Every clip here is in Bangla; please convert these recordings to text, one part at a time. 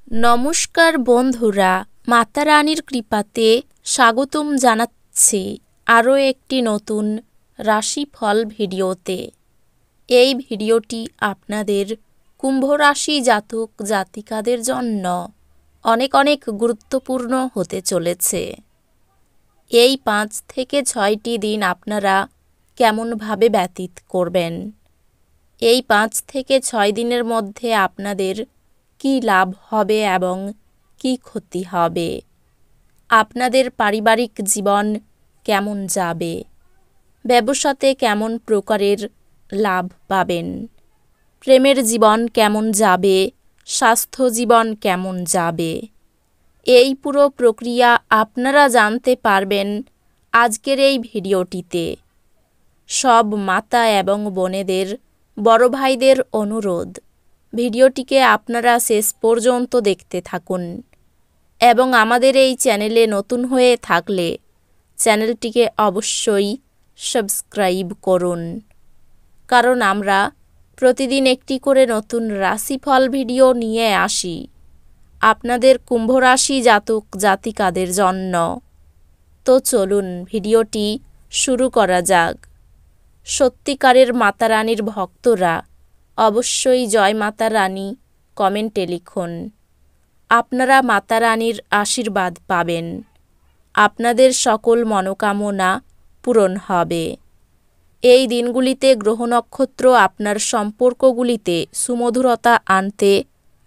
নমস্কার বন্ধুরা, মাতা রানীর কৃপাতে স্বাগতম জানাচ্ছি আরও একটি নতুন রাশিফল ভিডিওতে। এই ভিডিওটি আপনাদের কুম্ভ রাশি জাতক জাতিকাদের জন্য অনেক অনেক গুরুত্বপূর্ণ হতে চলেছে। এই 5 থেকে 6টি দিন আপনারা কেমনভাবে ব্যতীত করবেন, এই 5 থেকে 6 দিনের মধ্যে আপনাদের কি লাভ হবে এবং কি ক্ষতি হবে, আপনাদের পারিবারিক জীবন কেমন যাবে, ব্যবসাতে কেমন প্রকারের লাভ পাবেন, প্রেমের জীবন কেমন যাবে, স্বাস্থ্য জীবন কেমন যাবে, এই পুরো প্রক্রিয়া আপনারা জানতে পারবেন আজকের এই ভিডিওটিতে। সব মাতা এবং বোনেদের, বড় ভাইদের অনুরোধ, ভিডিওটিকে আপনারা শেষ পর্যন্ত দেখতে থাকুন এবং আমাদের এই চ্যানেলে নতুন হয়ে থাকলে চ্যানেলটিকে অবশ্যই সাবস্ক্রাইব করুন, কারণ আমরা প্রতিদিন একটি করে নতুন রাশিফল ভিডিও নিয়ে আসি আপনাদের কুম্ভ রাশি জাতক জাতিকাদের জন্য। তো চলুন ভিডিওটি শুরু করা যাক। সত্যিকারের মাতা রানীর ভক্তরা অবশ্যই জয় মাতা রানী কমেন্টে লিখুন। আপনারা মাতা রানীর আশীর্বাদ পাবেন, আপনাদের সকল মনোকামনা পূরণ হবে। এই দিনগুলিতে গ্রহ নক্ষত্র আপনার সম্পর্কগুলিতে সুমধুরতা আনতে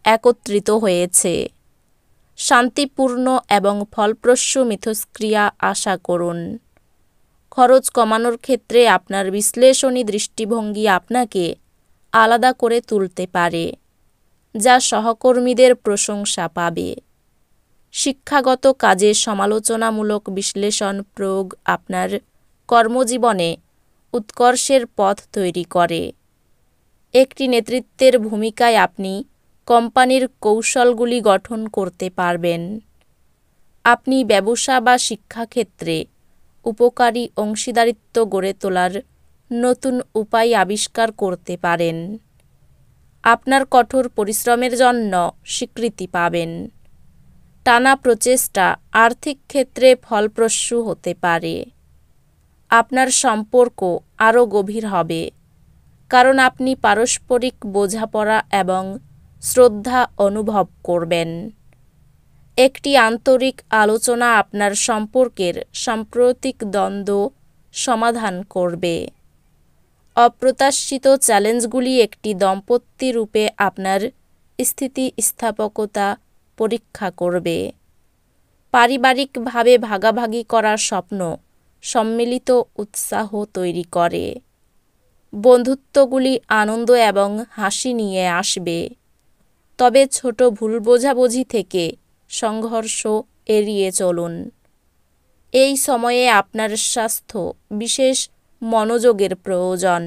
একত্রিত হয়েছে। শান্তিপূর্ণ এবং ফলপ্রসূ মিথস্ক্রিয়া আশা করুন। খরচ কমানোর ক্ষেত্রে আপনার বিশ্লেষণী দৃষ্টিভঙ্গি আপনাকে আলাদা করে তুলতে পারে, যা সহকর্মীদের প্রশংসা পাবে। শিক্ষাগত কাজে সমালোচনামূলক বিশ্লেষণ প্রয়োগ আপনার কর্মজীবনে উৎকর্ষের পথ তৈরি করে। একটি নেতৃত্বের ভূমিকায় আপনি কোম্পানির কৌশলগুলি গঠন করতে পারবেন। আপনি ব্যবসা বা শিক্ষাক্ষেত্রে উপকারী অংশীদারিত্ব গড়ে তোলার নতুন উপায় আবিষ্কার করতে পারেন। আপনার কঠোর পরিশ্রমের জন্য স্বীকৃতি পাবেন। টানা প্রচেষ্টা আর্থিক ক্ষেত্রে ফলপ্রসূ হতে পারে। আপনার সম্পর্ক আরও গভীর হবে, কারণ আপনি পারস্পরিক বোঝাপড়া এবং শ্রদ্ধা অনুভব করবেন। একটি আন্তরিক আলোচনা আপনার সম্পর্কের সাম্প্রতিক দ্বন্দ্ব সমাধান করবে। অপ্রত্যাশিত চ্যালেঞ্জগুলি একটি দম্পতি রূপে আপনার স্থিতিস্থাপকতা পরীক্ষা করবে। পারিবারিকভাবে ভাগাভাগি করার স্বপ্ন সম্মিলিত উৎসাহ তৈরি করে। বন্ধুত্বগুলি আনন্দ এবং হাসি নিয়ে আসবে, তবে ছোট ভুল বোঝাবুঝি থেকে সংঘর্ষ এড়িয়ে চলুন। এই সময়ে আপনার স্বাস্থ্য বিশেষ মনোযোগের প্রয়োজন।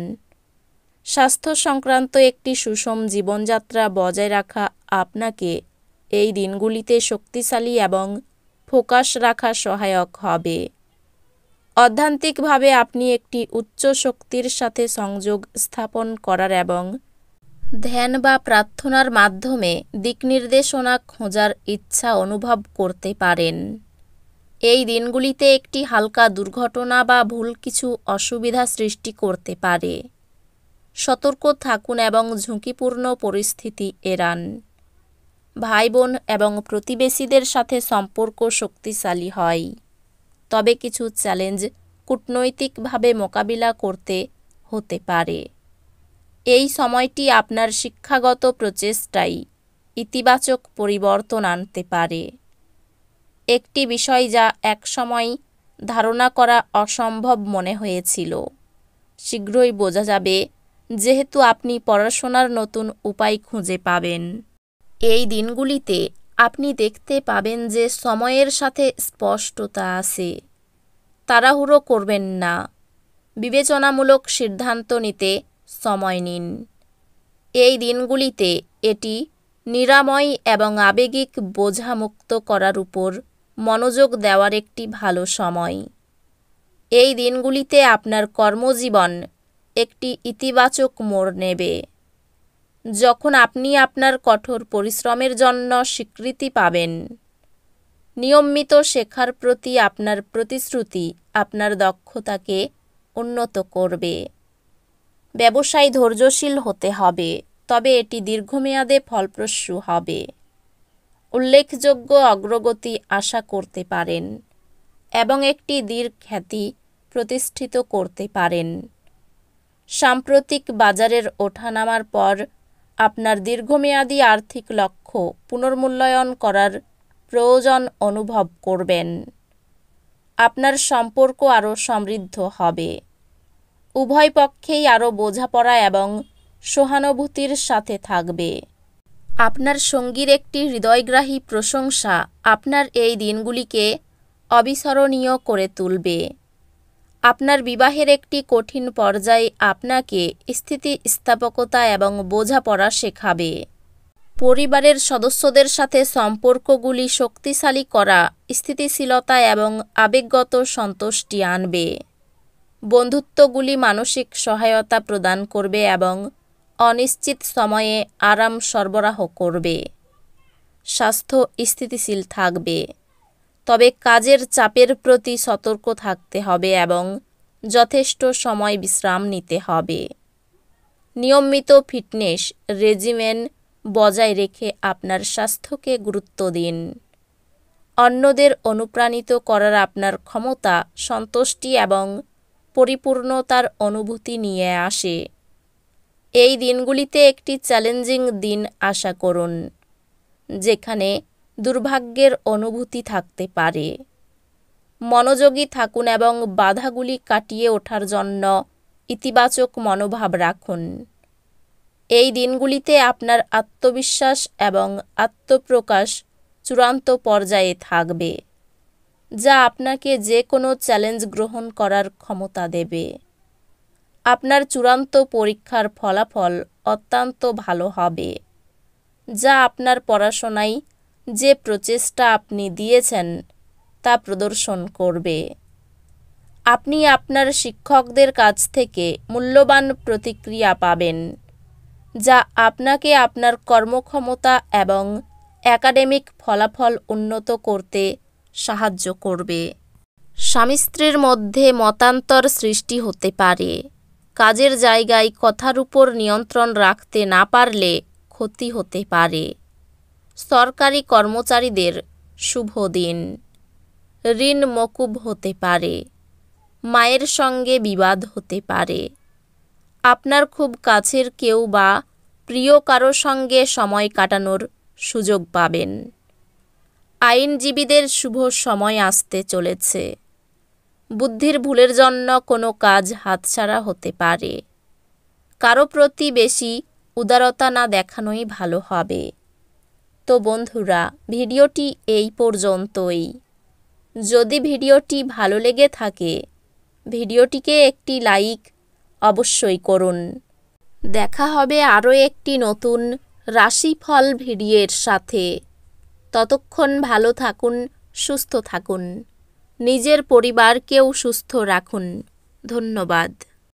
স্বাস্থ্য সংক্রান্ত একটি সুষম জীবনযাত্রা বজায় রাখা আপনাকে এই দিনগুলিতে শক্তিশালী এবং ফোকাস রাখা সহায়ক হবে। অধ্যাত্মিকভাবে আপনি একটি উচ্চ শক্তির সাথে সংযোগ স্থাপন করার এবং ধ্যান বা প্রার্থনার মাধ্যমে দিকনির্দেশনা খোঁজার ইচ্ছা অনুভব করতে পারেন। এই দিনগুলিতে একটি হালকা দুর্ঘটনা বা ভুল কিছু অসুবিধা সৃষ্টি করতে পারে। সতর্ক থাকুন এবং ঝুঁকিপূর্ণ পরিস্থিতি এড়ান। ভাই বোন এবং প্রতিবেশীদের সাথে সম্পর্ক শক্তিশালী হয়, তবে কিছু চ্যালেঞ্জ কূটনৈতিকভাবে মোকাবিলা করতে হতে পারে। এই সময়টি আপনার শিক্ষাগত প্রচেষ্টায় ইতিবাচক পরিবর্তন আনতে পারে। একটি বিষয় যা একসময় ধারণা করা অসম্ভব মনে হয়েছিল, শীঘ্রই বোঝা যাবে, যেহেতু আপনি পড়াশোনার নতুন উপায় খুঁজে পাবেন। এই দিনগুলিতে আপনি দেখতে পাবেন যে সময়ের সাথে স্পষ্টতা আসে। তাড়াহুড়ো করবেন না, বিবেচনামূলক সিদ্ধান্ত নিতে সময় নিন। এই দিনগুলিতে এটি নিরাময় এবং আবেগিক বোঝা মুক্ত করার উপর মনোযোগ দেওয়ার একটি ভালো সময়। এই দিনগুলিতে আপনার কর্মজীবন একটি ইতিবাচক মোড় নেবে। যখন আপনি আপনার কঠোর পরিশ্রমের জন্য স্বীকৃতি পাবেন। নিয়মিত শেখার প্রতি আপনার প্রতিশ্রুতি আপনার দক্ষতাকে উন্নত করবে। ব্যবসায় ধৈর্যশীল হতে হবে, তবে এটি দীর্ঘমেয়াদে ফলপ্রসূ হবে। উল্লেখযোগ্য অগ্রগতি আশা করতে পারেন এবং একটি দীর্ঘখ্যাতি প্রতিষ্ঠিত করতে পারেন। সাম্প্রতিক বাজারের ওঠানামার পর আপনার দীর্ঘমেয়াদী আর্থিক লক্ষ্য পুনর্মূল্যায়ন করার প্রয়োজন অনুভব করবেন। আপনার সম্পর্ক আরও সমৃদ্ধ হবে। উভয় পক্ষেই আরও বোঝাপড়া এবং সহানুভূতির সাথে থাকবে। আপনার সঙ্গীর একটি হৃদয়গ্রাহী প্রশংসা আপনার এই দিনগুলিকে অবিস্মরণীয় করে তুলবে। আপনার বিবাহের একটি কঠিন পর্যায়ে আপনাকে স্থিতিস্থাপকতা এবং বোঝাপড়া শেখাবে। পরিবারের সদস্যদের সাথে সম্পর্কগুলি শক্তিশালী করা স্থিতিশীলতা এবং আবেগগত সন্তুষ্টি আনবে। বন্ধুত্বগুলি মানসিক সহায়তা প্রদান করবে এবং অনিশ্চিত সময়ে আরাম সরবরাহ করবে। স্বাস্থ্য স্থিতিশীল থাকবে, তবে কাজের চাপের প্রতি সতর্ক থাকতে হবে এবং যথেষ্ট সময় বিশ্রাম নিতে হবে। নিয়মিত ফিটনেস রেজিমেন বজায় রেখে আপনার স্বাস্থ্যকে গুরুত্ব দিন। অন্যদের অনুপ্রাণিত করার আপনার ক্ষমতা সন্তুষ্টি এবং পরিপূর্ণতার অনুভূতি নিয়ে আসে। এই দিনগুলিতে একটি চ্যালেঞ্জিং দিন আশা করুন, যেখানে দুর্ভাগ্যের অনুভূতি থাকতে পারে। মনোযোগী থাকুন এবং বাধাগুলি কাটিয়ে ওঠার জন্য ইতিবাচক মনোভাব রাখুন। এই দিনগুলিতে আপনার আত্মবিশ্বাস এবং আত্মপ্রকাশ চূড়ান্ত পর্যায়ে থাকবে, যা আপনাকে যে কোনো চ্যালেঞ্জ গ্রহণ করার ক্ষমতা দেবে। আপনার চূড়ান্ত পরীক্ষার ফলাফল অত্যন্ত ভালো হবে, যা আপনার পড়াশোনায় যে প্রচেষ্টা আপনি দিয়েছেন তা প্রদর্শন করবে। আপনি আপনার শিক্ষকদের কাছ থেকে মূল্যবান প্রতিক্রিয়া পাবেন, যা আপনাকে আপনার কর্মক্ষমতা এবং একাডেমিক ফলাফল উন্নত করতে সাহায্য করবে। স্বামী স্ত্রীর মধ্যে মতান্তর সৃষ্টি হতে পারে। কাজের জায়গায় কথার উপর নিয়ন্ত্রণ রাখতে না পারলে ক্ষতি হতে পারে। সরকারি কর্মচারীদের শুভ দিন। ঋণ মকুব হতে পারে। মায়ের সঙ্গে বিবাদ হতে পারে। আপনার খুব কাছের কেউ বা প্রিয় কারো সঙ্গে সময় কাটানোর সুযোগ পাবেন। আইনজীবীদের শুভ সময় আসতে চলেছে। বুদ্ধির ভুলের জন্য কোনো কাজ হাতছাড়া হতে পারে। কারো প্রতি বেশি উদারতা না দেখানোই ভালো হবে। তো বন্ধুরা, ভিডিওটি এই পর্যন্তই। যদি ভিডিওটি ভালো লেগে থাকে, ভিডিওটিকে একটি লাইক অবশ্যই করুন। দেখা হবে আরও একটি নতুন রাশিফল ভিডিওর সাথে। ততক্ষণ ভালো থাকুন, সুস্থ থাকুন, নিজের পরিবারকেও সুস্থ রাখুন। ধন্যবাদ।